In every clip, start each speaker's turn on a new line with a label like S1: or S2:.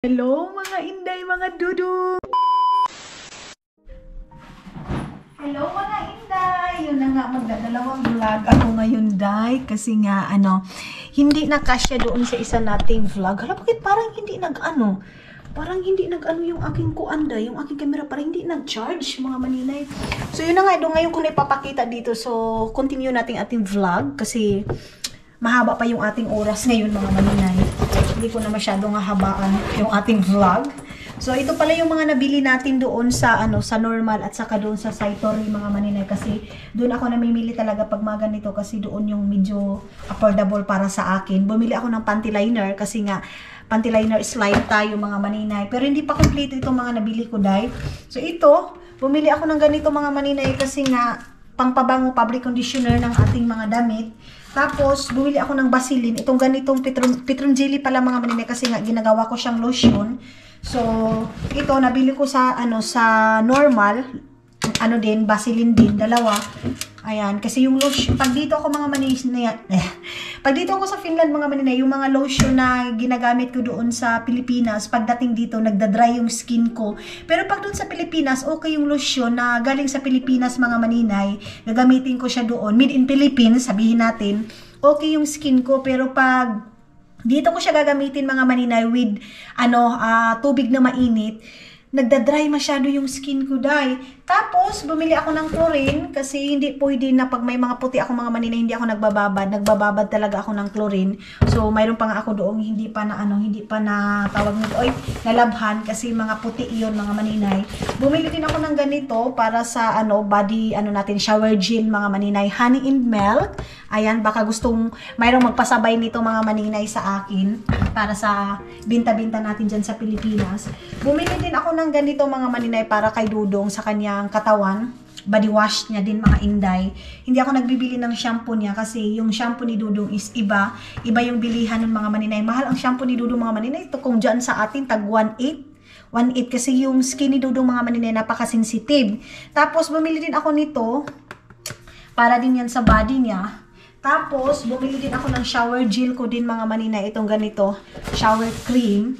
S1: Hello mga inday, mga dudu! Hello mga inday! Yun na nga, magdadalawang vlog ako ngayon, day. Kasi nga, hindi na kasya doon sa isa nating vlog. Hala, bakit parang hindi nag-ano? Parang hindi nag-ano yung aking kuanda, yung aking camera, parang hindi nag-charge, mga maninay. So yun na nga, doon ngayon ko na ipapakita dito. So, continue natin ating vlog kasi mahaba pa yung ating oras ngayon, mga maninay. Hindi ko na masyadong hahabaan yung ating vlog. So, ito pala yung mga nabili natin doon sa, sa normal at saka doon sa Saitory, mga maninay. Kasi doon ako namimili talaga pag mga ganito kasi doon yung medyo affordable para sa akin. Bumili ako ng panty liner kasi nga, panty liner slide tayo, mga maninay. Pero hindi pa complete itong mga nabili ko, dahil. So, ito, bumili ako ng ganito, mga maninay, kasi nga, pangpabango fabric conditioner ng ating mga damit. Tapos, bumili ako ng Vaseline. Itong ganitong Petron Jelly pala, mga maninay, kasi nga ginagawa ko siyang lotion. So, ito nabili ko sa sa normal, din Vaseline din, dalawa. Ayan, kasi yung lotion, pag dito ako mga maninay, pag dito ako sa Finland, mga maninay, yung mga lotion na ginagamit ko doon sa Pilipinas, pagdating dito nagda-dry yung skin ko. Pero pag doon sa Pilipinas, okay yung lotion na galing sa Pilipinas, mga maninay, gagamitin ko siya doon, made in Philippines, sabihin natin, okay yung skin ko. Pero pag dito ko siya gagamitin, mga maninay, with tubig na mainit, nagda-dry masyado yung skin ko, dahil. Tapos, bumili ako ng chlorine kasi hindi pwede na pag may mga puti ako, mga maninay, hindi ako nagbababad. Nagbababad talaga ako ng chlorine. So, mayroon pa nga ako doong hindi pa na tawag nito, nalabhan kasi mga puti iyon, mga maninay. Bumili din ako ng ganito para sa body, natin, shower gel, mga maninay, honey and milk. Ayan, baka gustong mayroong magpasabay nito, mga maninay, sa akin para sa binta-binta natin dyan sa Pilipinas. Bumili din ako ng ganito, mga maninay, para kay Dudong sa kanyang katawan. Body wash niya din, mga inday. Hindi ako nagbibili ng shampoo niya kasi yung shampoo ni Dudong is iba. Iba yung bilihan ng mga maninay. Mahal ang shampoo ni Dudong, mga maninay. Ito kung dyan sa atin, tag 1.8. 1.8 kasi yung skin ni Dudong, mga maninay, napaka-sensitive. Tapos, bumili din ako nito para din yan sa body niya. Tapos, bumili din ako ng shower gel ko din, mga maninay. Itong ganito, shower cream.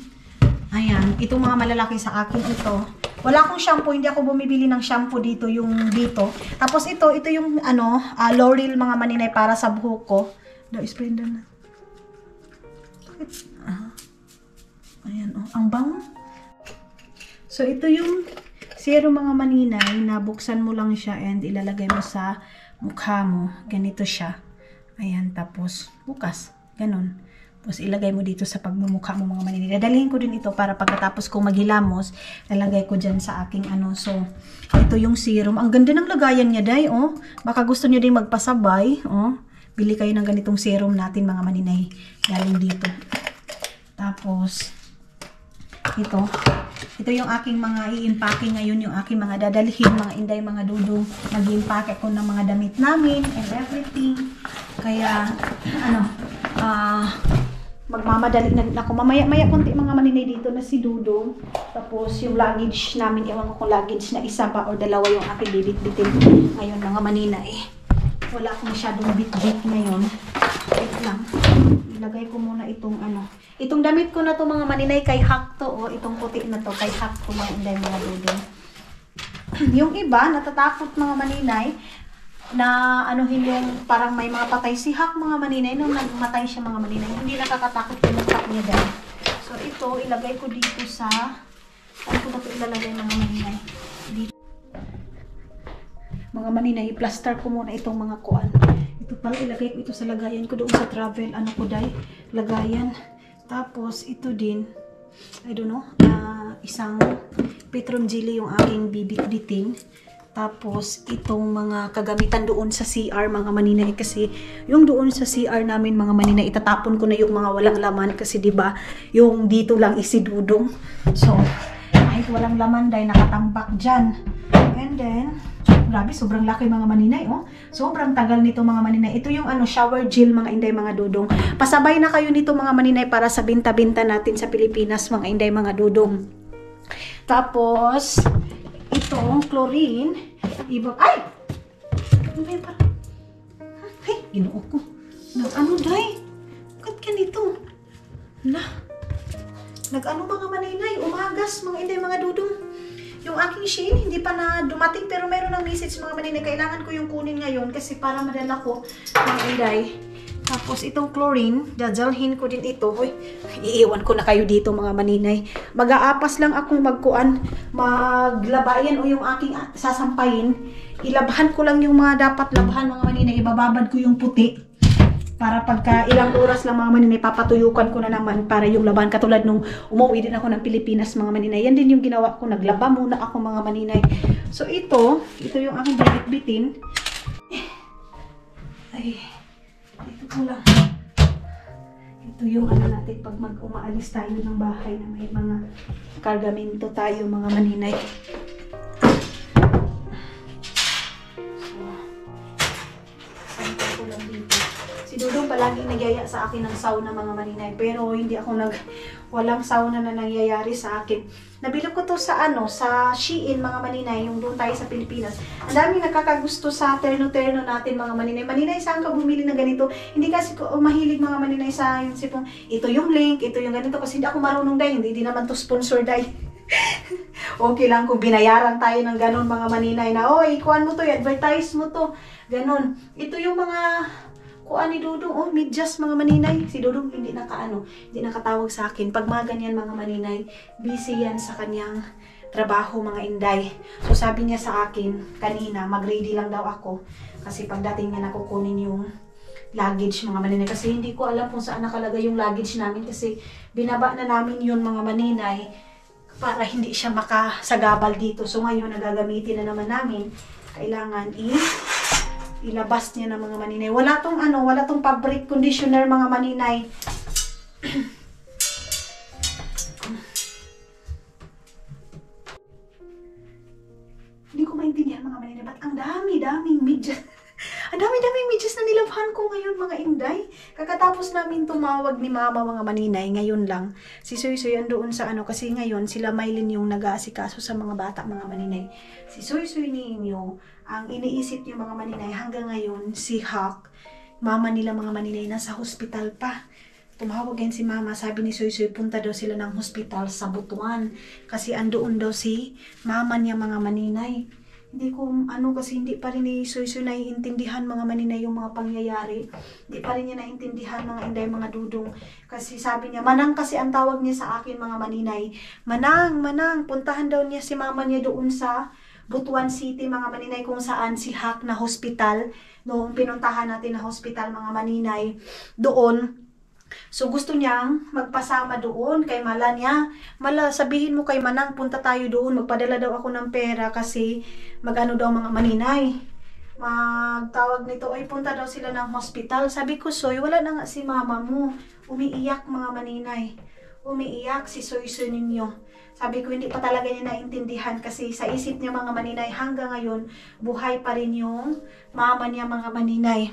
S1: Ayan, itong mga malalaki sa akin ito. Wala akong shampoo, hindi ako bumibili ng shampoo dito, yung dito. Tapos ito yung L'Oreal, mga maninay, para sa buhok ko. Spray na. Ayan, ang bango. So, ito yung serum, mga maninay, na buksan mo lang siya and ilalagay mo sa mukha mo. Ganito siya. Ayan, tapos bukas. Ganon. Tapos ilagay mo dito sa pagmumukha mo, mga maninay. Dadalhin ko din ito para pagkatapos kong maghilamos, lalagay ko dyan sa aking So, ito yung serum. Ang ganda ng lagayan niya, day, oh. Baka gusto niyo din magpasabay, oh. Bili kayo ng ganitong serum natin, mga maninay. Galing dito. Tapos, ito yung aking mga i-impake ngayon, yung aking mga dadalhin, mga inday, mga dudong. Nag-impake ko ng mga damit namin and everything. Kaya, magmamadali na din ako. Mamaya konti, mga maninay, dito na si Dudong. Tapos yung luggage namin, ewan ko kung luggage na isa pa o dalawa yung aking bibit-bitin ngayon, mga maninay. Wala akong masyadong bit-bit ngayon. Wait lang. Ilagay ko muna itong Itong damit ko na to, mga maninay, kay Hakto, itong puti na to, kay Hakto, mga inday, mga Dudong. Yung iba, natatakot, mga maninay, na yung parang may mga patay si Hak, mga maninay, nung nagmatay siya, mga maninay, hindi nakakatakot yung mukha niya dahil. So ito, ilagay ko dito sa, saan ko na ito ilalagay, mga maninay? Dito. Mga maninay, i-plaster ko muna itong mga kuan. Ito pala, ilagay ko ito sa lagayan ko doon sa travel, lagayan. Tapos ito din, I don't know, isang Petron Jelly yung aking bibit-bitin. Tapos, itong mga kagamitan doon sa CR, mga maninay, kasi yung doon sa CR namin, mga maninay, itatapon ko na yung mga walang laman kasi 'di ba, yung dito lang isidudong. So, kahit walang laman dahil nakatambak diyan. And then, grabe, sobrang laki, mga maninay, oh. Sobrang tagal nito, mga maninay. Ito yung shower gel, mga inday, mga dudong. Pasabay na kayo nito, mga maninay, para sa binta-binta natin sa Pilipinas, mga inday, mga dudong. Tapos, itong chlorine, ay! Ano ba yun para? Ay, ginoo ko. Day? Bakit ganito? Nag-ano mga maninay, umagas mga inday mga dudong. Yung aking Shein, hindi pa na dumating pero meron ng message mga maninay. Kailangan ko yung kunin ngayon kasi para madala ko mga inday. Tapos itong chlorine, dadalhin ko din ito. Hoy, iiwan ko na kayo dito mga maninay. Mag-aapas lang akong maglabayan o yung aking sasampayin. Ilabhan ko lang yung mga dapat labhan mga maninay. Ibababad ko yung puti. Para pagka ilang oras lang mga maninay, papatuyukan ko na naman para yung laban. Katulad nung umuwi din ako ng Pilipinas mga maninay. Yan din yung ginawa ko. Naglaba muna ako mga maninay. So ito yung aking bibit-bitin. Ay, ito ko lang. Ito yung ano natin pag umaalis tayo ng bahay na may mga kargamento tayo mga maninay. Si Dudong palagi nagyaya sa akin ng sauna mga maninay. Pero hindi ako walang sauna na nangyayari sa akin. Nabili ko to sa sa Shein mga maninay. Yung doon tayo sa Pilipinas. Ang daming nakakagusto sa terno-terno natin mga maninay. Maninay, saan ka bumili ng ganito? Hindi kasi ko mahilig mga maninay sa yung sipong, ito yung link, ito yung ganito. Kasi hindi ako marunong dahil. Hindi naman to sponsor dahil. Okay lang kung binayaran tayo ng ganon mga maninay na, oy, kuhan mo to, advertise mo to. Ganon. Ito yung mga kuan ni Dudong, medyas mga maninay. Si Dudong hindi hindi nakatawag sa akin. Pag mga ganyan mga maninay, busy yan sa kanyang trabaho mga inday. So sabi niya sa akin kanina, mag-ready lang daw ako. Kasi pagdating niya nakukunin yung luggage mga maninay. Kasi hindi ko alam kung saan nakalagay yung luggage namin. Kasi binaba na namin yun mga maninay para hindi siya makasagabal dito. So ngayon nagagamitin na naman namin. Kailangan ilabas niya ng mga maninay. Wala tong fabric conditioner mga maninay. Hindi ko maintindihan mga maninay. Ba't ang daming medyas? Ang daming medyas na nilabhan ko ngayon mga inday. Kakatapos namin tumawag ni mama mga maninay. Ngayon lang. Si Soy doon sa kasi ngayon sila Maylin yung nag-aasikaso sa mga bata mga maninay. Si Soy ninyo, ang iniisip niyo mga maninay hanggang ngayon, si Hawk, mama nila mga maninay, nasa hospital pa. Tumawag yan si mama, sabi ni Soy, punta daw sila ng hospital sa Butuan. Kasi andoon daw si mama niya mga maninay. Hindi ko, kasi hindi pa rin ni Soy naiintindihan mga maninay yung mga pangyayari. Hindi pa rin niya naiintindihan mga inday, mga dudong. Kasi sabi niya, Manang kasi ang tawag niya sa akin mga maninay. Manang, puntahan daw niya si mama niya doon sa Butuan City mga maninay kung saan si Hawk na hospital. Noong pinuntahan natin na hospital mga maninay doon. So gusto niyang magpasama doon kay Mala niya. Mala, sabihin mo kay Manang, punta tayo doon. Magpadala daw ako ng pera kasi magano daw mga maninay. Magtawag nito, ay punta daw sila ng hospital. Sabi ko, Soy, wala na nga si mama mo. Umiiyak mga maninay. Umiiyak si Soy ninyo. Sabi ko, hindi pa talaga niya naintindihan kasi sa isip niya mga maninay hanggang ngayon, buhay pa rin yung mama niya mga maninay.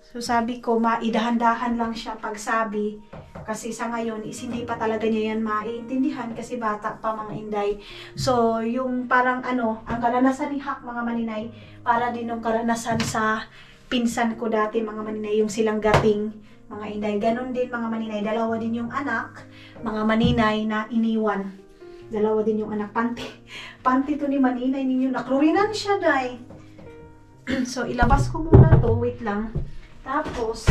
S1: So sabi ko, maidahan-dahan lang siya pagsabi kasi sa ngayon hindi pa talaga niya yan maiintindihan kasi bata pa mga inday. So yung parang ang karanasan ni Hawk mga maninay, para din yung karanasan sa pinsan ko dati mga maninay, yung silang gating mga inday. Ganon din mga maninay, dalawa din yung anak, mga maninay na iniwan. Dalawa din yung anak. Panty to ni maninay ninyo. Naklorinan siya, day. So, ilabas ko muna to. Wait lang. Tapos,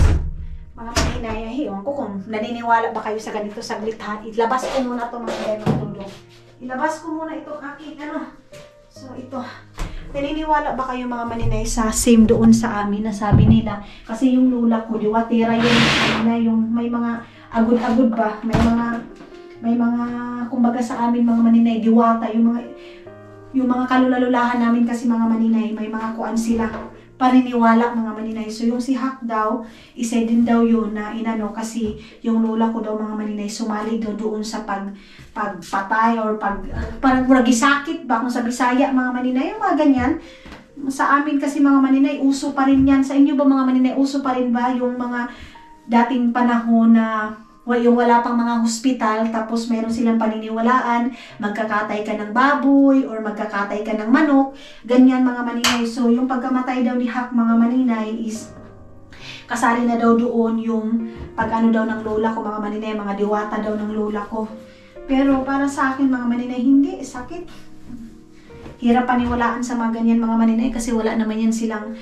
S1: mga maninay, hiyon ko kung naniniwala ba kayo sa ganito saglit ha. Ilabas ko muna to mga inday, mga dudong. Ilabas ko muna itong aking So, ito. Naniniwala ba kayo mga maninay sa same doon sa amin na sabi nila? Kasi yung lula ko, diwatira yung may mga agud-agud ba? May mga kumbaga sa amin mga maninay, diwata, yung mga kalulalulahan namin kasi mga maninay, may mga kuan sila, paniniwala mga maninay. So yung si Hawk daw, isa din daw yun na kasi yung lola ko daw mga maninay, sumali daw doon sa pagpatay or parang nagisakit ba kung sa Bisaya mga maninay, yung mga ganyan. Sa amin kasi mga maninay, uso pa rin yan. Sa inyo ba mga maninay, uso pa rin ba yung mga dating panahon na yung wala pang mga hospital, tapos meron silang paniniwalaan, magkakatay ka ng baboy, or magkakatay ka ng manok, ganyan mga maninay. So, yung pagkamatay daw ni Hawk mga maninay is, kasali na daw doon yung daw ng lola ko mga maninay, mga diwata daw ng lola ko. Pero para sa akin mga maninay, hindi. Sakit. Hirap paniwalaan sa mga ganyan mga maninay kasi wala naman yan silang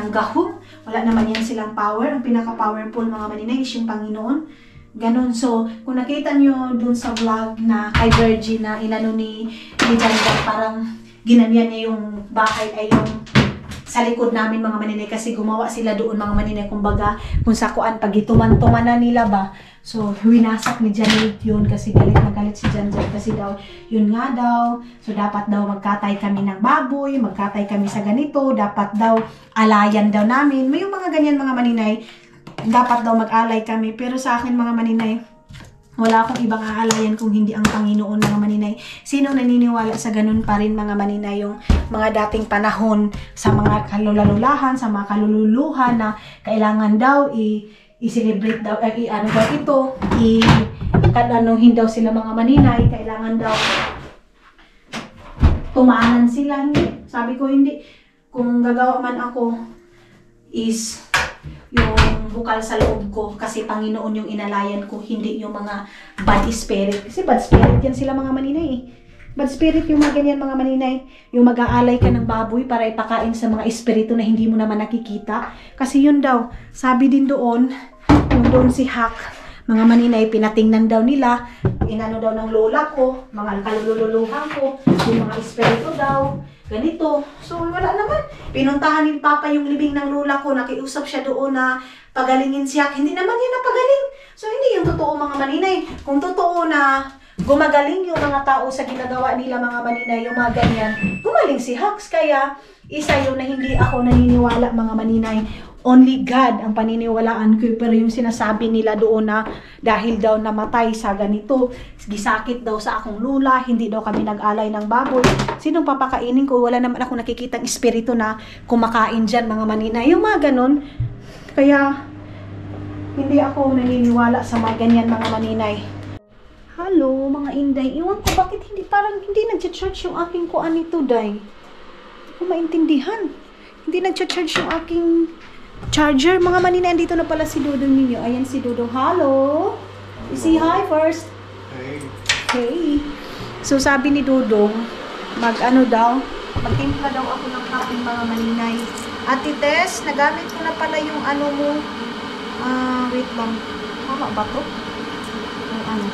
S1: gahong, wala naman yan silang power. Ang pinaka-powerful mga maninay is yung Panginoon. Ganon. So, kung nakita nyo dun sa vlog na kay Virgie na inano ni Janda, parang ginanyan niya yung bahay ay yung sa likod namin mga maninay kasi gumawa sila doon mga maninay. Kumbaga, kung sa kuan, pag ituman-tumanan nila ba, so, winasak ni Janet yun kasi galit na galit si Janjan kasi daw, yun nga daw, so dapat daw magkatay kami ng baboy, magkatay kami sa ganito, dapat daw alayan daw namin. May yung mga ganyan mga maninay, dapat daw mag-alay kami. Pero sa akin mga maninay, wala akong ibang aalayan kung hindi ang Panginoon mga maninay. Sino naniniwala sa ganun pa rin mga maninay yung mga dating panahon sa mga kalulalulahan, sa mga kalululuhan na kailangan daw i-celebrate daw, ano daw ito, kadanuhin daw sila mga maninay, kailangan daw tumanan sila. Hindi. Sabi ko hindi. Kung gagawa man ako is yung bukal sa loob ko kasi Panginoon yung inalayan ko, hindi yung mga bad spirit. Kasi bad spirit yan sila mga maninay eh. Bad spirit yung mga ganyan mga maninay. Yung mag-aalay ka ng baboy para ipakain sa mga espiritu na hindi mo naman nakikita. Kasi yun daw, sabi din doon, yung doon si Hak, mga maninay, pinatingnan daw nila, inano daw ng lola ko, mga kalululuhan ko, yung mga espiritu daw, ganito. So, wala naman. Pinuntahan ni Papa yung libing ng lola ko, nakiusap siya doon na pagalingin siya. Hindi naman yan napagaling. So, hindi yung totoo mga maninay. Kung totoo na gumagaling yung mga tao sa ginagawa nila mga maninay, yung mga ganyan, gumaling si Hux. Kaya, isa yun na hindi ako naniniwala mga maninay. Only God ang paniniwalaan ko. Pero yung sinasabi nila doon na dahil daw namatay sa ganito, gisakit daw sa akong lula, hindi daw kami nag-alay ng baboy. Sinong papakainin ko? Wala naman ako nakikitang espiritu na kumakain dyan mga maninay. Yung mga ganun. Kaya, hindi ako naniniwala sa mga ganyan mga maninay. Hello, mga inday. Iwan ko, bakit parang hindi nag-charge yung aking kuan nito, day? Hindi ko maintindihan. Hindi nag-charge yung aking charger. Mga maninay, andito na pala si Dudong ninyo. Ayan si Dudong. Hello? You say hi first.
S2: Hey.
S1: Hey. So, sabi ni Dudong, magtimpla daw ako ng kaping mga maninay. Ate Tess, nagamit ko na pala yung ano mo. Wait lang. Tama ba to? Yung ano.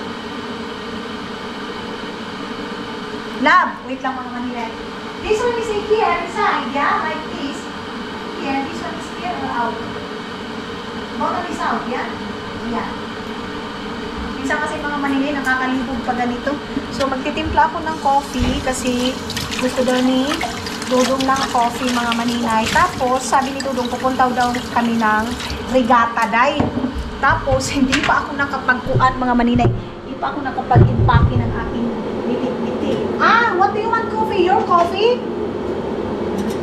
S1: Love! Wait lang mga maninay. This one is here, inside, yeah? Like this. Here, this one is here or out? Bottom is out, yeah? Yeah. Minsan kasi mga maninay, nakakalibog pa ganito. So, magtitimpla ako ng coffee kasi gusto daw ni Dudong ng coffee mga maninay. Tapos, sabi ni Dudong, pupuntaw daw kami ng regatta day. Tapos, hindi pa ako nakapagkuan mga maninay. Hindi pa ako nakapag-impake ng aking bitik-bitik. What do you want coffee? Your coffee?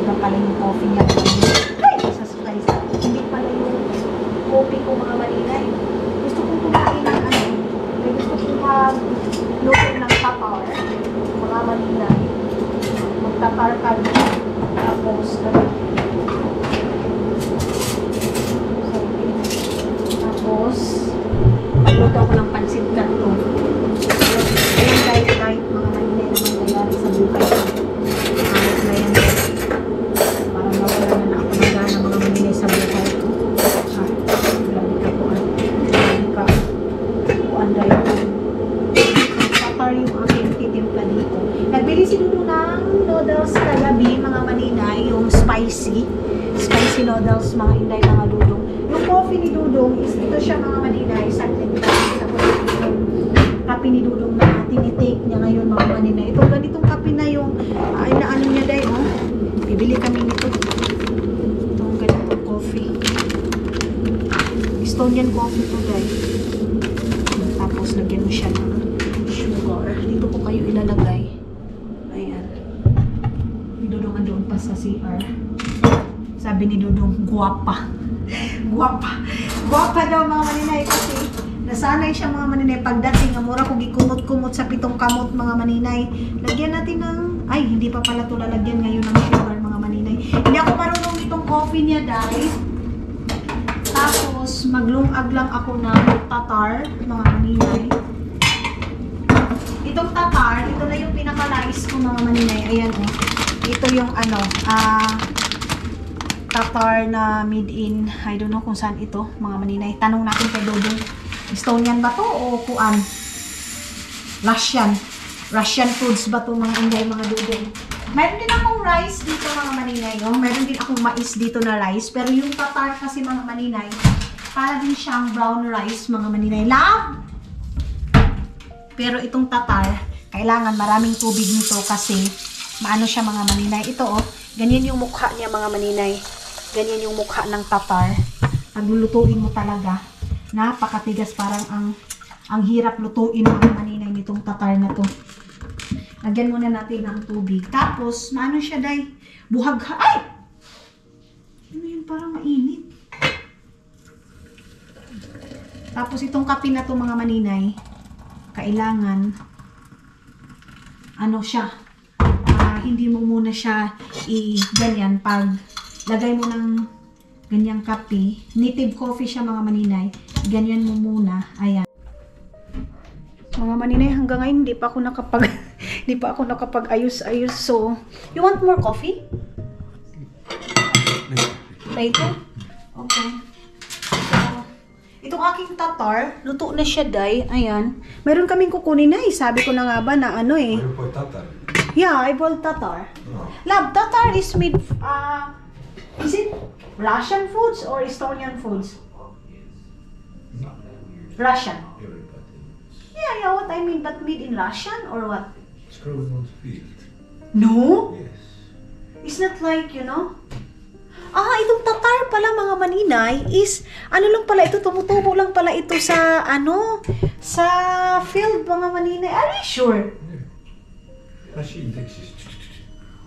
S1: Iba pala yung coffee niya. Ay! Hindi pala yung coffee ko mga maninay. Gusto kong kumain ng ano. Gusto kong magluto ng tapar. Mga maninay. Magtapar kami. Tapos, magluto ako ng pansit canton. Ayun guys, kahit mga maninay naman nangyari sa buhay ko. Ayos na yan. Parang nawala na ako ng gana mga maninay sa buhay ko. Grabe ka po. Grabe ka. Kuan dahil ko. Tapar yung aking titimpla dito. Nagbili si Dudu ng noodles kagabi mga maninay. Yung spicy noodles mga inday mga Dudong. Yung coffee ni Dudong is ito siya mga maninay. Saglit lang. Kape ni Dudong na tinitake niya ngayon mga maninay. Itong ganitong kape na yung inaano niya day, oh. Bibili kami nito. Itong ganitong coffee. Estonian coffee to day. Tapos lagyan mo siya ng sugar. Dito ko kayo ilalagay. Ayan. Ni Dudong andun pa sa CR. Sabi ni Dudong, guwapa. Guwapa daw mga maninay kasi nasanay siya mga maninay pagdating ang mura kung ikumot-kumot sa 7 kamot mga maninay. Lagyan natin ng hindi pa pala ito lalagyan ngayon ng sugar mga maninay. Hindi ako marunong itong coffee niya guys. Tapos maglungag lang ako ng tatar mga maninay. Itong tatar, ito na yung pinaka-nice ko mga maninay. Ayan oh. Ito yung ano, tatar na made in, I don't know kung saan ito mga maninay. Tanong natin kay Dodong. Estonian ba to o kuan? Russian. Russian foods ba to mga inday mga Dodong? Meron din akong rice dito mga maninay. Oh. Meron din akong mais dito na rice. Pero yung tatar kasi mga maninay, para din siyang brown rice mga maninay. Love! Pero itong tatar, kailangan maraming tubig nito kasi maano siya mga maninay. Ito oh, ganyan yung mukha niya mga maninay. Ganyan yung mukha ng tatar. Naglulutuin mo talaga. Napakatigas, parang ang hirap lutuin mga maninay nitong tatar na to. Lagyan muna natin ng tubig. Tapos, maano siya day? Buhag. Ay! Ano yun? Parang mainit. Tapos, itong kape na to mga maninay, kailangan, ano siya, hindi mo muna siya ganyan. Pag lagay mo ng ganyang kape, native coffee siya mga maninay, ganyan mo muna. Ayan. Mga maninay, hanggang ngayon, hindi pa ako nakapag-ayos-ayos. So, you want more coffee? Later? Okay. So, itong aking tatar, luto na siya, day. Ayan. Meron kaming kukunin na eh. Sabi ko na nga ba na ano eh.
S2: Ano po tatar?
S1: Yeah, I bought tatar.
S2: No.
S1: Love, tatar is made, is it Russian foods or Estonian foods?
S2: No.
S1: Russian.
S2: Everybody.
S1: Yeah, what I mean, but made in Russian or what?
S2: It's grown on the field.
S1: No?
S2: Yes.
S1: It's not like, you know? Itong tatar pala mga maninay is, ano lang pala ito, tumutubo lang pala ito sa, sa field mga maninay. Are you sure?
S2: Yeah. Machine takes it.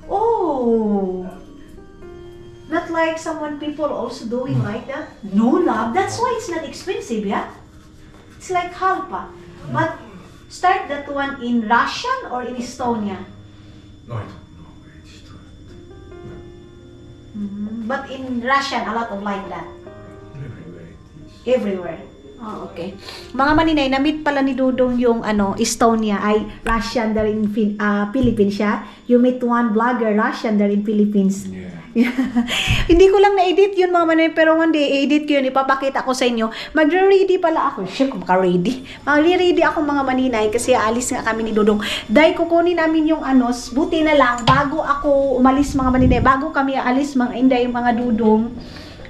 S1: Oh. Not like someone people also doing like that? No, love. That's why it's not expensive, yeah? It's like halpa. But start that one in Russian or in Estonia?
S2: No, I don't know where it is.
S1: But in Russian, a lot of like that.
S2: Everywhere it is.
S1: Everywhere. Oh, okay. Mga maninay, na-meet pala ni Dudong yung Estonia ay Russian there in Philippines siya. You meet one vlogger Russian there in Philippines.
S2: Yeah.
S1: Hindi ko lang na-edit yun mga maninay, pero one day, edit ko yun, ipapakita ko sa inyo. Magre-ready pala ako. Shit, maka-ready. Magre-ready ako mga maninay kasi aalis nga kami ni Dudong. Dahil kukunin namin yung buti na lang, bago ako umalis mga maninay, bago kami aalis mga inday, mga Dudong,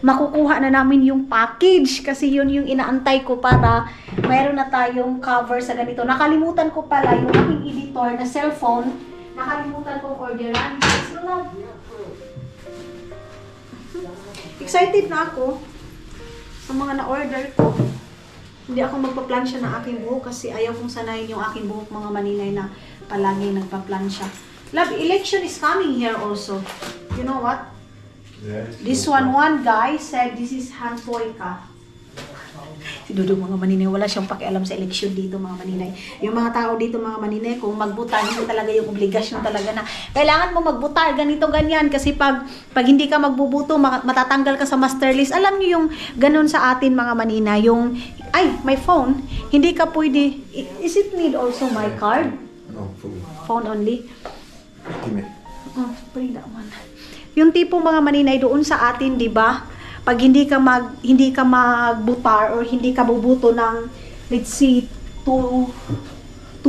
S1: makukuha na namin yung package kasi yun yung inaantay ko para mayroon na tayong cover sa ganito. Nakalimutan ko pala yung aking editor na cellphone. Nakalimutan kong orderan. So, love. Excited na ako sa mga na-order ko. Hindi ako magpa-plansya ng aking buhok kasi ayaw kong sanayin yung aking buhok mga maninay na palagi nagpa-plansya. Love, election is coming here also. You know what?
S2: Yeah,
S1: This one guy said this is Hanpoika. Si Dudong mga maninay, wala siyang pakialam sa eleksyon dito mga maninay. Yung mga tao dito mga maninay, kung magbutar, hindi talaga yung obligasyon talaga na kailangan mo magbutar, ganito, ganyan. Kasi pag hindi ka magbubuto, matatanggal ka sa master list. Alam niyo yung ganun sa atin mga maninay, yung, ay, my phone, hindi ka pwede, is it need also my card?
S2: no, food.
S1: Phone only?
S2: Give me.
S1: Oh, pwede naman. Yung tipo mga maninay doon sa atin, di ba? Pag hindi ka magbutar or hindi ka bubuto ng, let's say, 2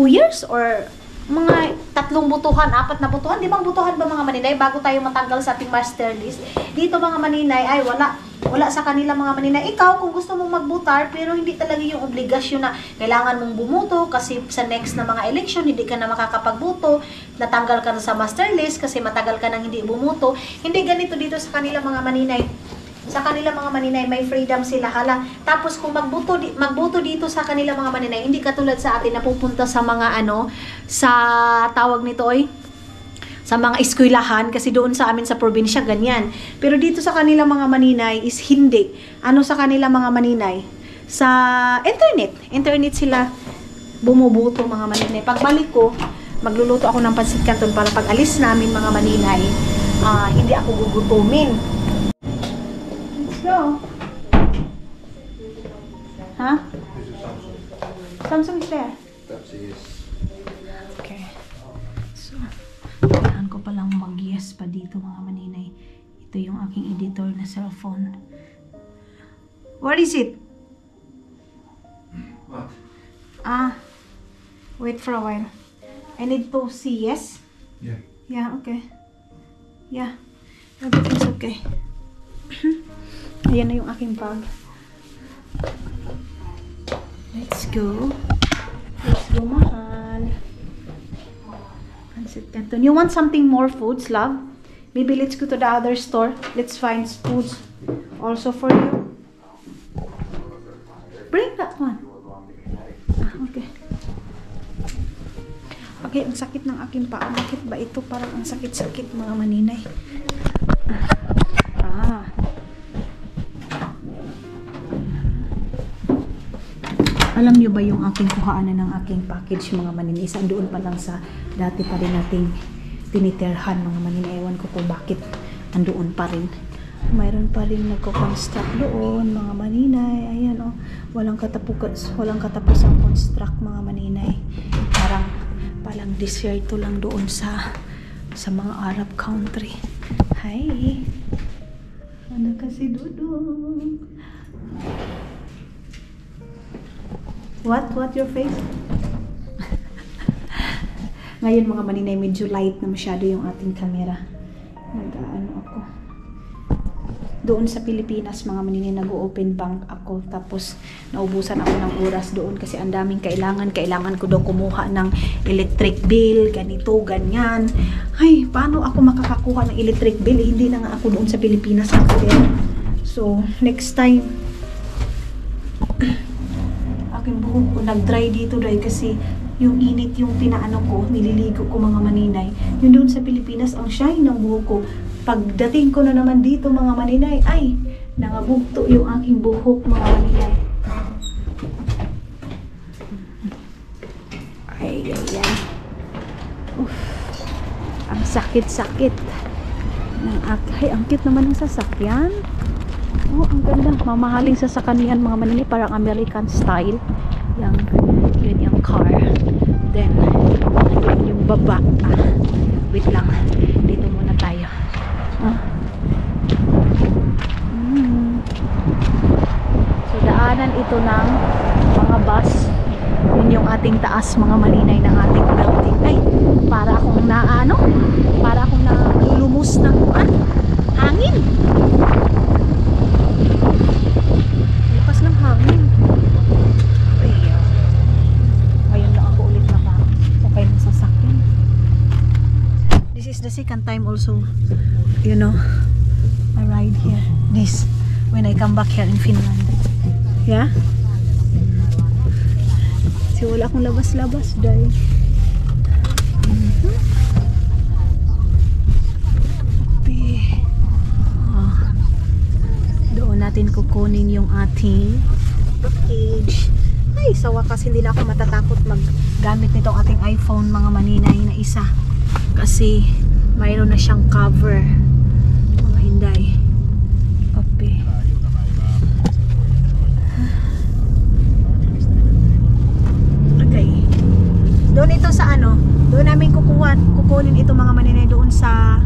S1: years or mga 3 butuhan, 4 na butuhan, di ba butuhan ba mga maninay bago tayo matanggal sa ating master list? Dito mga maninay ay wala sa kanila mga maninay. Ikaw kung gusto mong magbutar pero hindi talaga yung obligasyon na kailangan mong bumuto kasi sa next na mga election hindi ka na makakapagbuto, natanggal ka na sa master list kasi matagal ka nang hindi bumuto. Hindi ganito dito sa kanila mga maninay. Sa kanila mga maninay, may freedom sila. Hala. Tapos kung magbuto dito sa kanila mga maninay, hindi katulad sa atin na pupunta sa mga sa tawag nito sa mga eskwelahan kasi doon sa amin sa probinsya ganyan. Pero dito sa kanila mga maninay is hindi. Sa kanila mga maninay? Sa internet sila bumubuto mga maninay. Pagbalik ko, magluluto ako ng pansit canton para pag alis namin mga maninay, hindi ako gugutumin. Go. Huh? Samsung is there. ko palang mag-yes pa dito mga maninay. Ito yung aking editor na cellphone. What is it?
S2: What?
S1: Wait for a while. I need to see yes?
S2: Yeah.
S1: Yeah, okay. Yeah, everything's okay. Ayan na yung aking bag. Let's go. Let's go, mahal. Pancit Canton. You want something more foods, love? Maybe let's go to the other store. Let's find foods also for you. Bring that one. Okay. Okay, ang sakit ng aking paa. Bakit ba ito? Parang ang sakit-sakit mga maninay. Alam niyo ba yung aking kuhaanan ng aking package mga maninay? Isa doon pa lang sa dati pa rin nating tinitirhan mga maninay. Ewan ko kung bakit andoon pa rin. Mayroon pa rin nagko-construct doon mga maninay. Ayan oh, walang katapos ang construct mga maninay. Parang desierto lang doon sa mga Arab country. Hi. Ano kasi dudong? What your face? Ngayon mga maninay, medyo light na masyado yung ating camera. Nag-ano ako. Doon sa Pilipinas mga maninay, nag-open bank ako. Tapos naubusan ako ng oras doon kasi ang daming kailangan. Kailangan ko daw kumuha ng electric bill, ganito, ganyan. Ay, paano ako makakakuha ng electric bill? Hindi na nga ako doon sa Pilipinas. So, next time, aking buhok ko nag-dry dito dahil kasi yung init yung pinaano ko, nililigo ko mga maninay. Yung doon sa Pilipinas, ang shine ng buhok ko. Pagdating ko na naman dito mga maninay, ay, nangabugto yung aking buhok mga maninay. Ay. Ang sakit-sakit. Ay, ang cute naman ng sasakyan. Oh, ang ganda. Mamahaling sasakyan mga maninay, parang American style. Yun yung car. Then, nandun yung baba. Wait lang. Dito muna tayo. So, daanan ito ng mga bus. Yun yung ating taas mga maninay ng ating building. Ay, para akong para akong nalulumos ng hangin. Lakas ng hangin. Ngayon lang ako ulit nakasakay ng sasakyan. This is the second time also, you know, I ride here. This, when I come back here in Finland. Yeah? So wala akong labas-labas dahil doon natin kukunin yung ating package. Ay, sa wakas hindi na ako matatakot maggamit nitong ating iPhone mga maninay na isa kasi mayroon na siyang cover mga hinday. Kape. Okay, doon ito sa doon namin kukunin ito mga maninay doon sa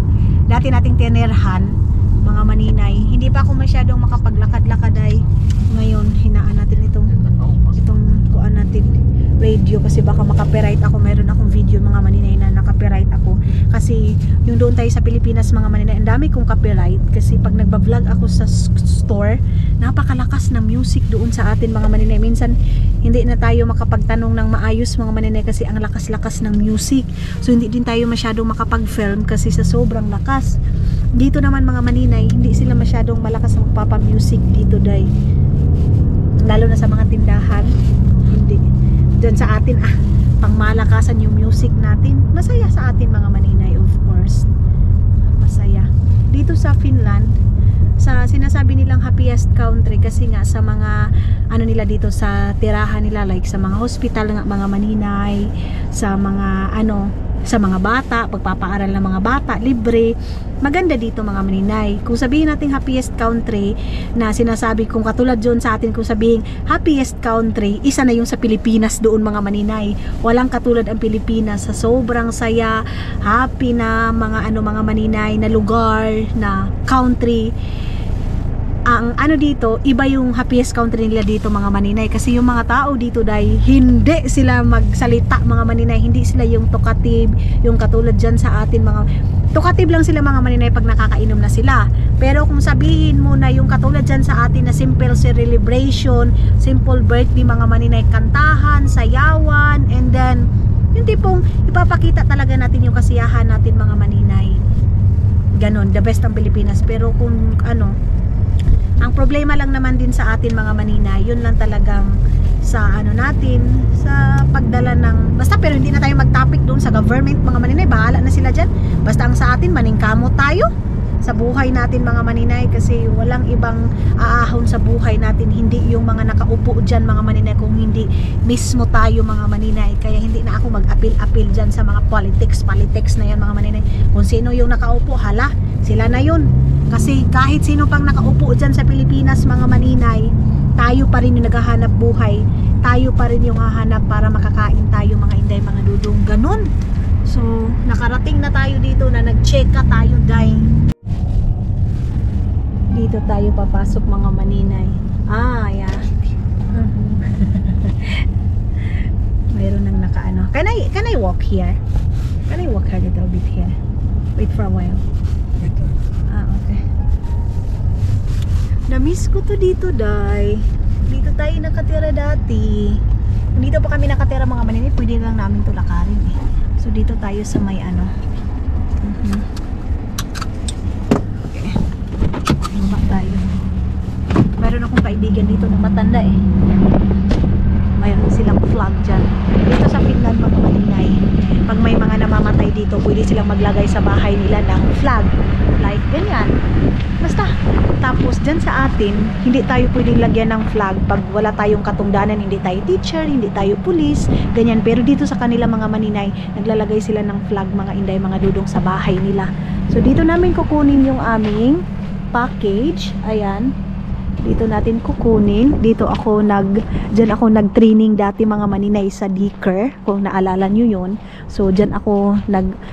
S1: dati nating tinerhan mga maninay. Hindi pa ako masyadong makapaglakad-lakad ay ngayon hinaan natin itong kuan natin radio kasi baka makapiright ako. Mayroon akong video mga maninay na nakapiright ako kasi yung doon tayo sa Pilipinas mga maninay, ang dami kong copyright kasi pag nagba-vlog ako sa store, napakalakas ng music doon sa atin mga maninay. Minsan hindi na tayo makapagtanong ng maayos mga maninay kasi ang lakas-lakas ng music. So hindi din tayo masyadong makapag-film kasi sa sobrang lakas. Dito naman mga maninay, hindi sila masyadong malakas ang papa-music dito day. Lalo na sa mga tindahan. Hindi. Diyan sa atin, pangmalakasan yung music natin. Masaya sa atin mga maninay, of course. Masaya. Dito sa Finland, sa sinasabi nilang happiest country kasi nga sa mga nila dito sa tirahan nila, like sa mga hospital nga mga maninay, sa mga sa mga bata, pagpapaaral ng mga bata, libre. Maganda dito mga maninay. Kung sabihin natin happiest country na sinasabi kung katulad dyan sa atin, kung sabihin happiest country, isa na yung sa Pilipinas doon mga maninay. Walang katulad ang Pilipinas sa sobrang saya, happy na mga maninay na lugar, na country. Ang ano dito, iba yung happiest country nila dito mga maninay, kasi yung mga tao dito dahil hindi sila magsalita mga maninay, hindi sila yung talkative, yung katulad dyan sa atin mga talkative lang sila mga maninay pag nakakainom na sila. Pero kung sabihin mo na yung katulad dyan sa atin na simple celebration, simple birthday mga maninay, kantahan, sayawan, and then yung tipong ipapakita talaga natin yung kasiyahan natin mga maninay. Ganon, the best ang Pilipinas. Pero kung ano, ang problema lang naman din sa atin mga maninay, yun lang talagang sa ano natin, sa pagdala ng, basta pero hindi na tayo mag-topic doon sa government mga maninay, bahala na sila dyan. Basta ang sa atin, maningkamot tayo sa buhay natin mga maninay, kasi walang ibang aahon sa buhay natin, hindi yung mga nakaupo dyan mga maninay, kung hindi mismo tayo mga maninay. Kaya hindi na ako mag-apil-apil dyan sa mga politics na yan mga maninay. Kung sino yung nakaupo, hala, sila na yun. Kasi kahit sino pang nakaupo dyan sa Pilipinas mga maninay, tayo pa rin yung naghahanap buhay, tayo pa rin yung hahanap para makakain tayo mga inday, mga dudong, ganun. So nakarating na tayo dito na nag-check ka tayo day. Dito tayo papasok mga maninay. Yeah. Mayroon nang nakaano. Can I walk here? Can I walk a little bit here? Wait for a while. Okay. Na-miss ko to dito, day. Dito tayo nakatira dati. Kung dito pa kami nakatira mga maninay, pwede lang namin to lakarin eh. So dito tayo sa may ano. Okay. Baba tayo. Meron akong kaibigan dito na matanda eh. Mayroon silang flag dyan. Dito sa Finland mga maninay, pag may mga namamatay dito, pwede silang maglagay sa bahay nila ng flag. Like ganyan. Basta. Tapos dyan sa atin, hindi tayo pwedeng lagyan ng flag pag wala tayong katungdanan, hindi tayo teacher, hindi tayo police, ganyan. Pero dito sa kanila mga maninay, naglalagay sila ng flag mga inday, mga dudong sa bahay nila. So dito namin kukunin yung aming package. Ayan. Dito natin kukunin. Dito ako dyan ako nag-training dati mga maninay sa Diker, kung naalala nyo yun. So dyan ako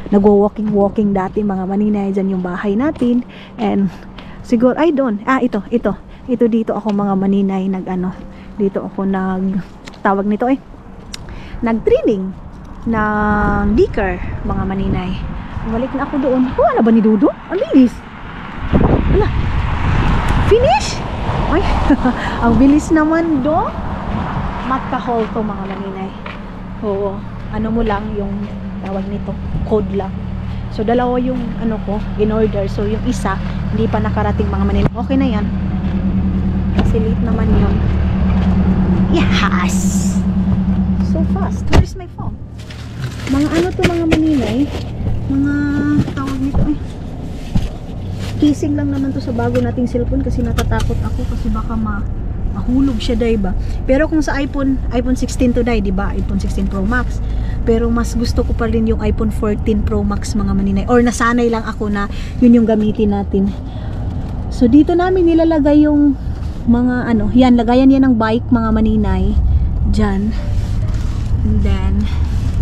S1: nag-walking dati mga maninay, dyan yung bahay natin. And siguro, ito dito ako mga maninay dito ako tawag nito nag-training ng Diker mga maninay. Balik na ako doon. Wala ba ni Dudo? Ang bilis. Wala. Finish? Ay, ang bilis naman do. Magka-haul to mga maninay. Oo, ano mo lang yung tawag nito, code lang. So dalawa yung ko in order. So yung isa hindi pa nakarating mga maninay. Okay na yan. Kasi late naman yun. Yes! So fast. Where is my phone? Mga to mga maninay. Mga tawag nito Kising lang naman to sa bago nating cellphone, kasi natatakot ako kasi baka mahulog siya, diba? Pero kung sa iPhone 16 to diba? iPhone 16 Pro Max. Pero mas gusto ko pa rin yung iPhone 14 Pro Max mga maninay. Or nasanay lang ako na yun yung gamitin natin. So dito namin nilalagay yung mga yan, lagayan yan ng bike mga maninay. Diyan. And then,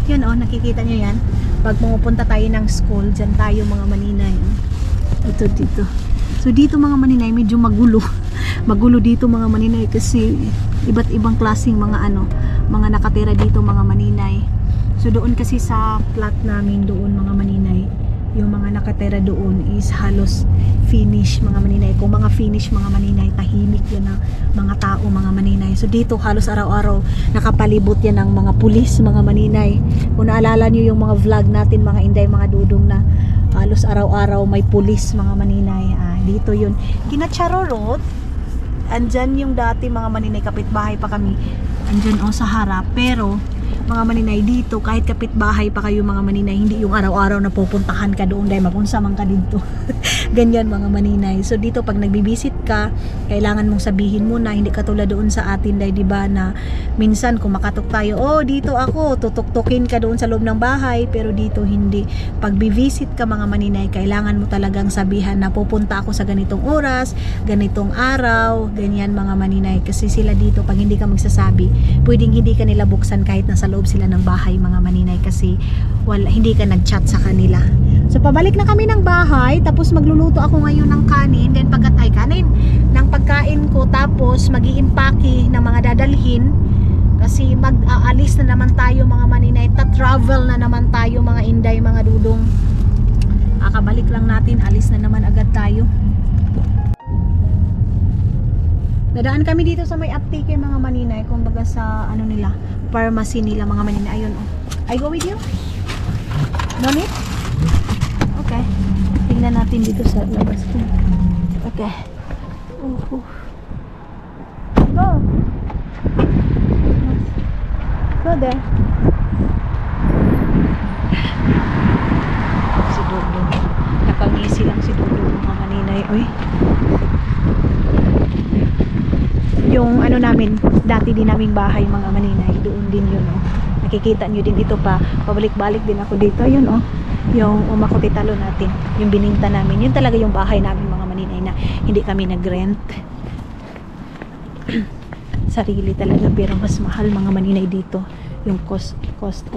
S1: yun nakikita nyo yan. Pag pumupunta tayo ng school, dyan tayo mga maninay. Ito dito. So dito mga maninay, medyo magulo. Magulo dito mga maninay kasi iba't ibang klaseng mga mga nakatira dito mga maninay. So doon kasi sa plot namin doon mga maninay, yung mga nakatira doon is halos finish mga maninay. Kung mga finish mga maninay, tahimik yan ng mga tao mga maninay. So dito halos araw-araw nakapalibot yan ng mga pulis mga maninay. Kung naalala nyo yung mga vlog natin mga inday, mga dudong, na halos araw-araw may pulis mga maninay. Dito yun, Kinacharo Road. Andyan yung dati mga maninay, kapitbahay pa kami. Andyan sa harap. Pero mga maninay dito, kahit kapitbahay pa kayo mga maninay, hindi yung araw-araw na pupuntahan ka doon dahil mapunsa man ka dito. Ganyan mga maninay. So dito pag nagbibisit ka, kailangan mong sabihin mo na, hindi katulad doon sa atin dahil diba na minsan kung makatok tayo, oh dito ako, tutuktukin ka doon sa loob ng bahay, pero dito hindi. Pag bivisit ka mga maninay, kailangan mo talagang sabihan na pupunta ako sa ganitong oras, ganitong araw, ganyan mga maninay. Kasi sila dito, pag hindi ka magsasabi, pwedeng hindi ka nila buksan kahit nasa loob sila ng bahay mga maninay, kasi hindi ka nag-chat sa kanila. So pabalik na kami ng bahay, tapos magluluto ako ngayon ng kanin, then kanin ng pagkain ko, tapos mag-iimpake ng mga dadalhin kasi mag-aalis na naman tayo mga maninay, ta-travel na naman tayo mga inday, mga dudong. Kakabalik lang natin, alis na naman agad tayo. Dadaan kami dito sa may aptike mga maninay, kumbaga sa ano nila, pharmacy nila mga maninay. Ayun oh. I go with you? No need? Okay. Tingnan natin dito sa labas ko. Okay. Go. Go there. Si Dudong. Nakangisi lang si Dudong mga maninay. Uy. Yung ano namin, dati din naming bahay mga maninay, doon din yun oh. Nakikita nyo din ito pa, pabalik-balik din ako dito, yun oh. Yung umakotitalo natin, yung bininta namin, yun talaga yung bahay namin mga maninay, na hindi kami nag-rent. Sarili talaga, pero mas mahal mga maninay dito yung cost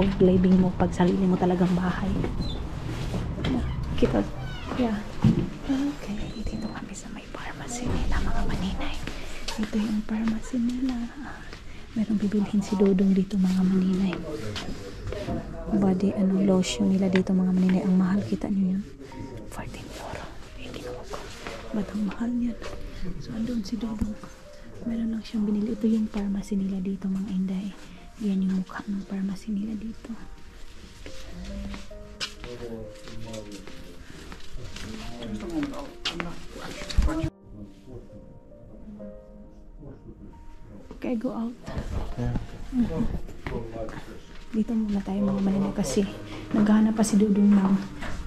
S1: of living mo pag sarili mo talagang bahay. Kita, yeah. Okay, dito kami sa may pharmacy nila mga maninay. Ito yung pharmacy nila. Merong bibilhin si Dodong dito mga maninay. Body lotion nila dito mga maninay. Ang mahal, kita nyo yun. 14 euro. Hindi ko. Ba't ang mahal yan? So andun si Dodong. Meron lang siyang binili. Ito yung pharmacy nila dito mga inday. Yan yung mukha ng pharmacy nila dito. Okay, go out. Dito muna tayo mga maninay kasi naghahanap pa si Dudong ng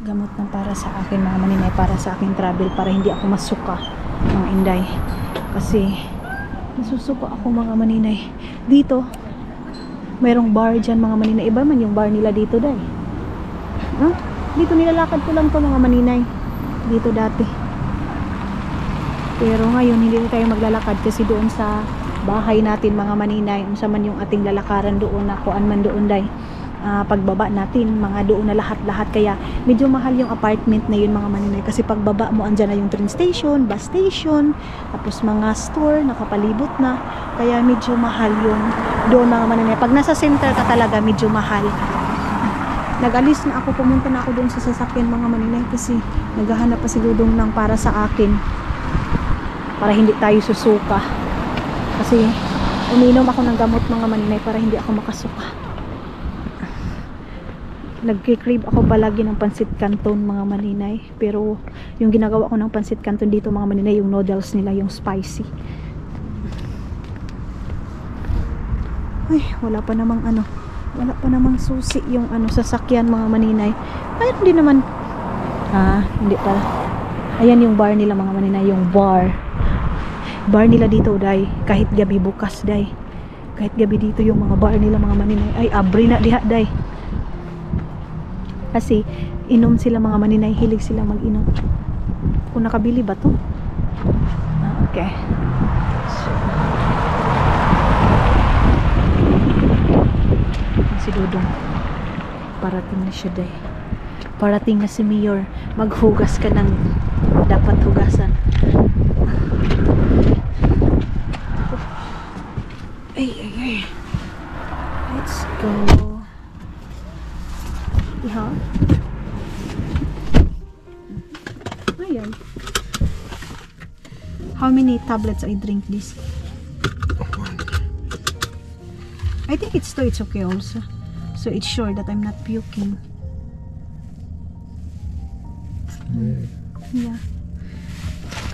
S1: gamot na para sa akin mga maninay, para sa aking travel, para hindi ako masuka mga inday. Kasi nasusuka ako mga maninay. Dito mayroong bar dyan mga maninay. Iba man yung bar nila dito dahil. Dito nilalakad ko lang to mga maninay. Dito dati. Pero ngayon hindi na tayo maglalakad kasi doon sa bahay natin mga maninay, unsa man yung ating lalakaran doon na kuan man doon day, pagbaba natin mga doon na lahat-lahat, kaya medyo mahal yung apartment na yun mga maninay, kasi pagbaba mo andyan na yung train station, bus station, tapos mga store nakapalibot na, kaya medyo mahal yung doon mga maninay. Pag nasa center ka talaga medyo mahal. Nag-alis na ako, pumunta na ako doon sa sasakyan mga maninay kasi naghahanap pa si Dudong ng para sa akin, para hindi tayo susuka. Kasi uminom ako ng gamot mga maninay para hindi ako makasuka. Nagki-crave ako palagi ng pansit canton mga maninay, pero yung ginagawa ko ng pansit canton dito mga maninay, yung noodles nila yung spicy. Ay, wala pa namang susi yung sasakyan mga maninay. Ay, hindi naman. Hindi pala. Ayan yung bar nila mga maninay, yung bar nila dito day, kahit gabi bukas day, kahit gabi dito yung mga bar nila mga maninay. Ay, abri na diha day, kasi inom sila mga maninay, hilig sila mag-inom. Kung nakabili ba to? Okay, so si Dudong parating na siya day, parating na si Mayor. Maghugas ka ng dapat hugasan. Ay. Let's go. Iha. Ayan. How many tablets I drink this? I think it's okay also. So it's sure that I'm not puking. Yeah.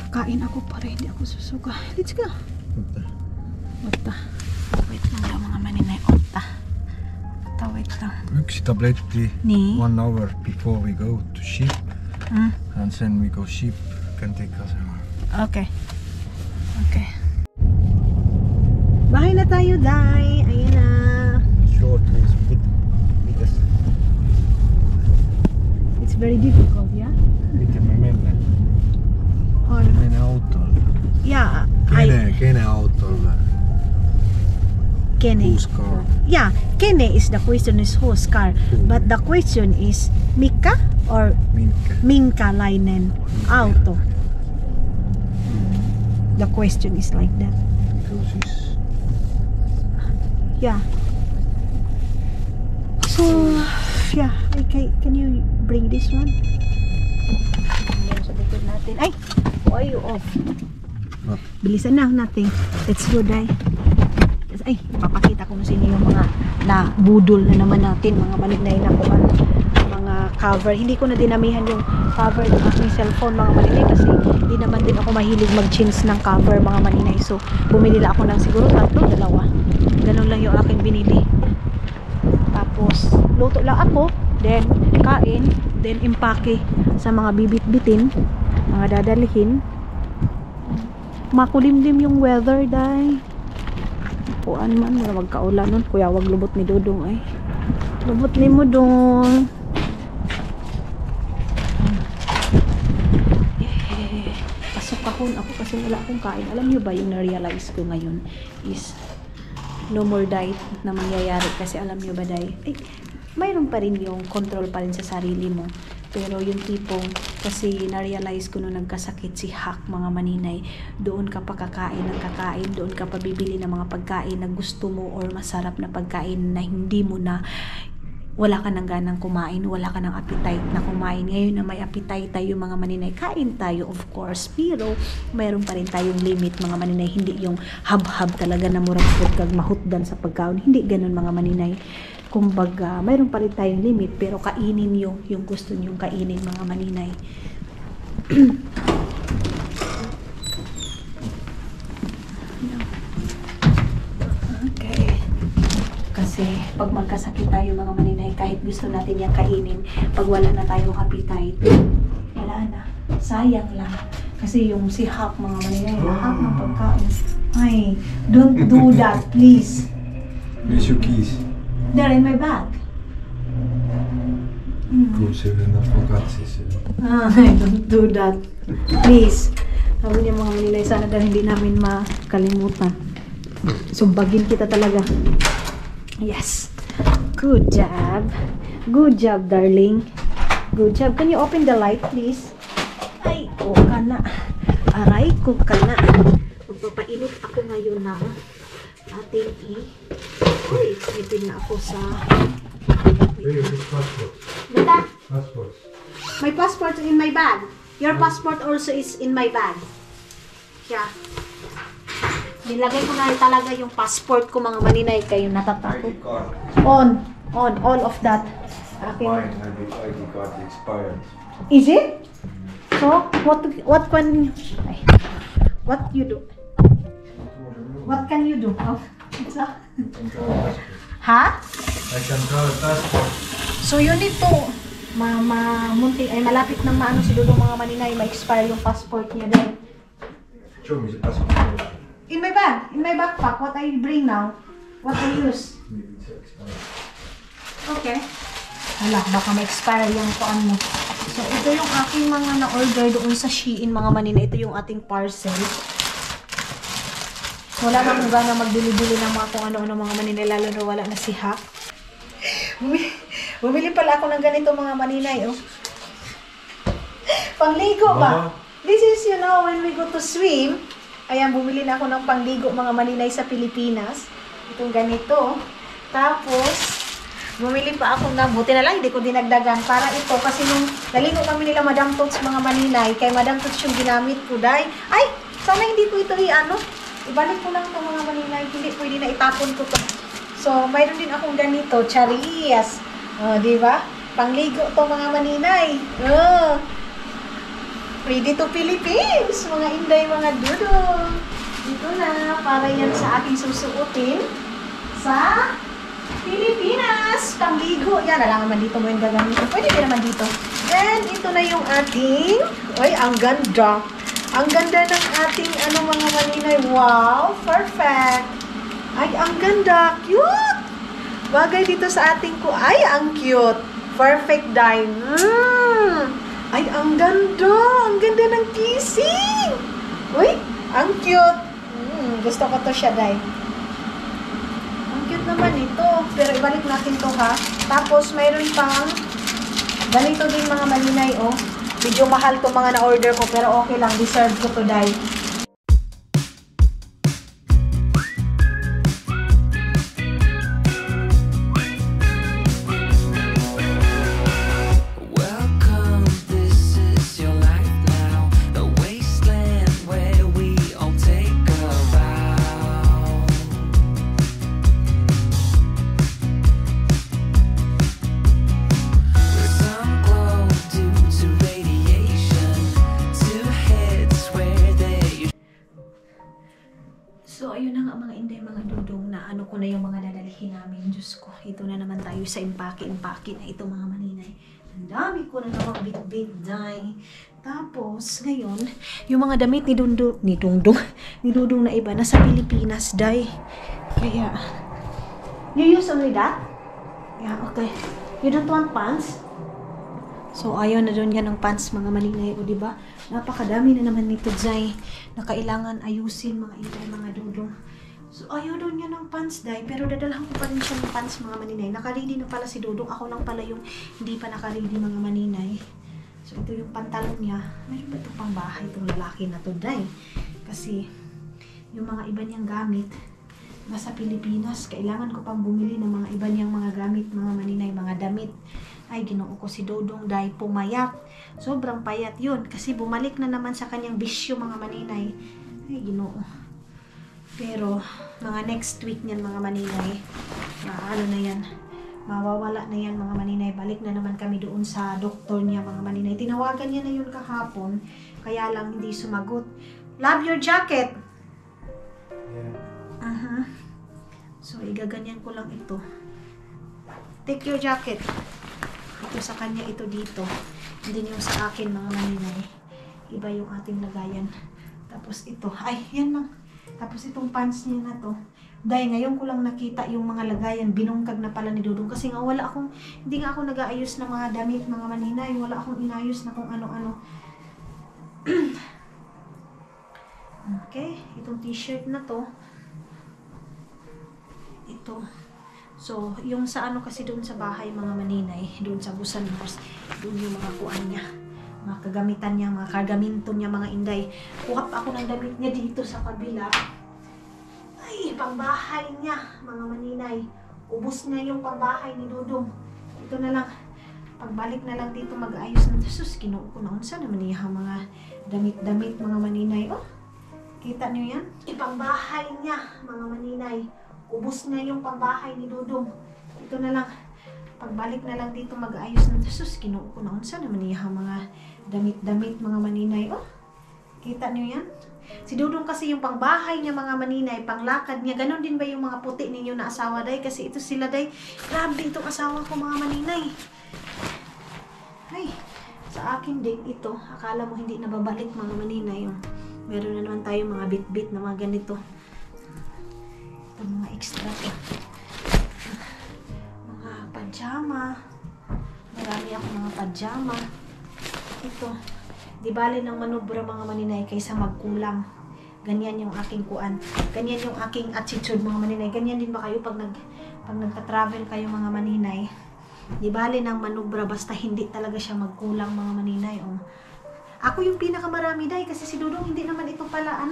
S1: Kakain ako para hindi ako susuka. Let's go. Ota. Wait lang mga maninay. Ota. wait lang.
S2: Yksi tabletti
S1: Niin.
S2: 1 hour before we go to ship,
S1: Mm.
S2: and then we go ship can take us an hour.
S1: Okay. Okay. Bahay na tayo, Day. Ayan na.
S2: Short is good because
S1: It's very difficult, yeah?
S2: miten me mennään?
S1: On.
S2: Mennään autolla.
S1: Yeah.
S2: Kenen autolla?
S1: Kene.
S2: Whose car?
S1: Yeah, Kene is the question is whose car. But the question is Mika or
S2: Minkä?
S1: Minkälainen auto? The question is like that.
S2: Because it's
S1: Yeah. So, yeah. Can you bring this one? Ayan sa likod natin. Ay! Why are you off?
S2: What?
S1: Bilisan na natin. Let's go, Day. Ay, ipapakita ko na sa inyo yung mga budol na naman natin. Mga maninay na kuhan. Mga cover. Hindi ko na dinamihan yung cover ng aking cellphone, mga maninay. Kasi hindi naman din ako mahilig mag-change ng cover, mga maninay. So, bumili lang ako ng siguro 3, 2. Ganun lang yung aking binili. Tapos, luto lang ako. Then, kain. Then, impake sa mga bibit-bitin. Mga dadalihin. Makulimlim yung weather, Day. Kuan man, wala magkaulan nun. Kuya, wag lubot ni Dudong ay. Lubot ni mo dong. Pasok kahon ako kasi wala akong kain. Alam niyo ba yung na-realize ko ngayon is no more diet na mangyayari kasi alam niyo ba, Day? Mayroon pa rin yung control pa rin sa sarili mo. Pero yung tipong, kasi na-realize ko nung nagkasakit si Hak, mga maninay, doon ka pa kakain ng kakain, doon ka pa bibili ng mga pagkain na gusto mo or masarap na pagkain na hindi mo na, wala ka nang ganang kumain, wala ka nang appetite na kumain. Ngayon na may appetite tayo, mga maninay, kain tayo of course, pero mayroon pa rin tayong limit, mga maninay. Hindi yung hab-hab talaga na murag kag mahutdan sa pagkaon, hindi ganun, mga maninay. Kumbaga, mayroon pa rin tayong limit, pero kainin yung gusto niyong kainin, mga maninay. Okay. Kasi, pag magkasakit tayo, mga maninay, kahit gusto natin yung kainin, pag wala na tayong appetite, wala na. Sayang lang. Kasi yung si Hak, mga maninay, lahat ng pagkain. Ay, don't do that, please.
S2: Where's your keys?
S1: They're in my bag.
S2: Close it and I forgot this.
S1: Don't do that. Please. Sabi niya, mga maninay, sana dahil hindi namin makalimutan. Sumbagin kita talaga. Yes. Good job. Good job, darling. Good job. Can you open the light, please? Ay, ko ka na. Aray ko ka na. Magpapainit ako ngayon na ating Uy, excited na ako sa...
S2: Where is your passport?
S1: Bata,
S2: Passport.
S1: my passport is in my bag. Your passport also is in my bag. Yeah. Nilagay ko na talaga yung passport ko, mga maninay, kayo natatakot.
S2: ID card.
S1: On, all of that.
S2: Mine and the ID card expired.
S1: Is it? So, what can you do? What can you do? Oh, what's up? Ha?
S2: I can draw a passport.
S1: So, you need to malapit nang maano si Dudong, mga maninay, ma-expire yung passport niya din.
S2: Show me the passport.
S1: In my backpack, what I bring now? What I use?
S2: Maybe it's expired.
S1: Okay. Hala, baka ma-expire yung kuan mo. So, ito yung aking mga na-order doon sa Shein, mga maninay. Ito yung ating parcel. Wala na kung gana magbili-bili ng mga kung ano-ano, mga maninay, lalo na wala na si Hak. Bumili pala ako ng ganito, mga maninay, oh. Pangligo ba?
S2: Mama.
S1: This is, when we go to swim. Ayan, bumili na ako ng pangligo, mga maninay, sa Pilipinas. Itong ganito. Tapos, bumili pa ako na, buti na lang, hindi ko dinagdagan. Para ito, kasi nung naligo kami nila Madam Tots, mga maninay, kay Madam Tots yung ginamit ko, Day. Ay, sana hindi ko ito ibalik ko lang ito, mga maninay. Hindi pwede na itapon ko to. So, mayroon din akong ganito, Charis. Di ba? Pangligo to, mga maninay. Ready to Philippines, mga inday, mga dudong. Dito na, para yan sa aking susuotin sa Pilipinas! Pangligo. Yan, alam naman dito mo yung gagamitin. Pwede din naman dito. And ito na yung ating... Uy, ang ganda. Ang ganda ng ating mga maninay. Wow! Perfect! Ay, ang ganda. Cute! Bagay dito sa ating ko. Ay, ang cute. Perfect dye. Ay, ang ganda. Ang ganda ng kissing. Uy, ang cute. Gusto ko to siya, dye. Ang cute naman ito. Pero ibalik natin to, ha. Tapos, mayroon pang ganito din mga maninay, oh. Medyo mahal to mga na-order ko. Pero okay lang. Deserve ko to, dye. So, ayun na nga mga inday, mga dudong na ano ko na yung mga dadalhin namin. Diyos ko, ito na naman tayo sa impake na ito mga maninay. Ang dami ko na naman bit-bit dye. Tapos, ngayon, yung mga damit ni Dudong na iba, nasa Pilipinas dye. Kaya, you use only that? Yeah, okay. You don't want pants? So, ayaw na doon yan ng pants, mga maninay. O, diba? Napakadami na naman nito, Jai, na kailangan ayusin, mga inday, mga dudong. So, ayaw doon yan ng pants, Jai. Pero dadalhan ko pa rin siya ng pants, mga maninay. Nakaready na pala si Dudong. Ako lang pala yung hindi pa nakaready, mga maninay. So, ito yung pantalon niya. Meron ba ito pang bahay, itong lalaki na to, Jai? Kasi, yung mga iba niyang gamit, nasa Pilipinas, kailangan ko pang bumili ng mga iba niyang mga gamit, mga maninay, mga damit. Ay, ginoo ko si Dudong dahil pumayat. Sobrang payat yun. Kasi bumalik na naman sa kanyang bisyo, mga maninay. Ay, ginoo. Pero, mga next week niyan, mga maninay, ano na yan, mawawala na yan, mga maninay. Balik na naman kami doon sa doktor niya, mga maninay. Tinawagan niya na yun kahapon. Kaya lang hindi sumagot. Love your jacket! Yeah. So, igaganyan ko lang ito. Take your jacket. Ito sa kanya, ito dito. Hindi yung sa akin, mga maninay. Iba yung ating lagayan. Tapos ito. Ay, yan lang. Tapos itong pants niya na to. Dahil ngayon ko lang nakita yung mga lagayan. Binungkag na pala ni Dudong. Kasi nga wala akong, hindi nga ako nag-aayos ng mga damit, mga maninay. Wala akong inayos na kung ano-ano. Okay. Itong t-shirt na to. Ito. So, yung sa ano kasi doon sa bahay, mga maninay, doon sa Busan House, doon yung mga kuan niya, mga kagamitan niya, mga kagaminto niya, mga inday. Kuha pa ako ng damit niya dito sa kabila. Ay, pangbahay niya, mga maninay. Ubus niya yung pangbahay ni Dudong. Ito na lang. Pagbalik na lang dito, mag-ayos ng sus. Kinuha ko na unsa naman niya mga damit-damit, mga maninay. Oh, kita niyo yan? Ipangbahay niya, mga maninay. Ubus na yung pambahay ni Dudong. Ito na lang. Pagbalik na lang dito, mag-ayos ng sus. Kinuha ko na unsa naman niya mga damit-damit, mga maninay. Oh, kita niyo yan? Si Dudong kasi yung pangbahay niya, mga maninay, panglakad niya. Ganon din ba yung mga puti ninyo na asawa, day? Kasi ito sila, day. Grabe itong asawa ko, mga maninay. Ay, sa akin din ito. Akala mo hindi nababalik, mga maninay. Yung meron na naman tayo mga bit-bit na mga ganito. Ito mga extra to. Mga pajama. Marami ako mga pajama. Ito. Di bali ng manubra, mga maninay, kaysa magkulang. Ganyan yung aking kuan. Ganyan yung aking attitude, mga maninay. Ganyan din ba kayo pag nagka-travel kayo, mga maninay? Di bali ng manubra basta hindi talaga siya magkulang, mga maninay. Oh. Ako yung pinakamarami, day, kasi si Dudong hindi naman ito pala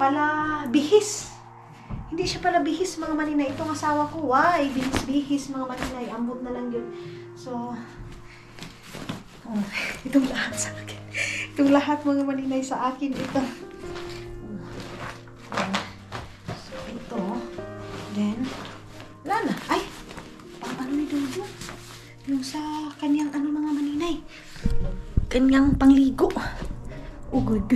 S1: pala bihis. Hindi siya pala bihis, mga maninay. Itong asawa ko, why? Bihis, mga maninay. Ambot na lang yun. So, oh, itong lahat sa akin. Itong lahat, mga maninay, sa akin. Ito. So, ito. Then, wala na. Ay! Ano ni Dodo? Yung sa kanyang mga maninay. Kanyang pangligo. Oh, good.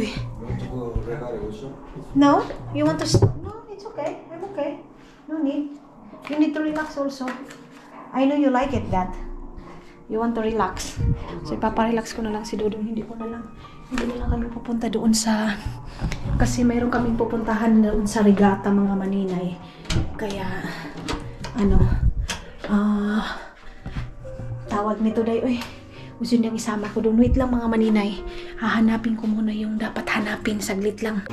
S1: No? You want to... No, it's okay. I'm okay. No need. You need to relax also. I know you like it, Dad. You want to relax. So, ipaparelax ko na lang si Dudong. Hindi na lang kami pupunta doon sa... Kasi mayroon kaming pupuntahan doon sa Regata, mga maninay. Kaya, tawag nito, Day. Uy, gusto niyang isama ko doon. Wait lang, mga maninay. Hahanapin ko muna yung dapat hanapin. Saglit lang.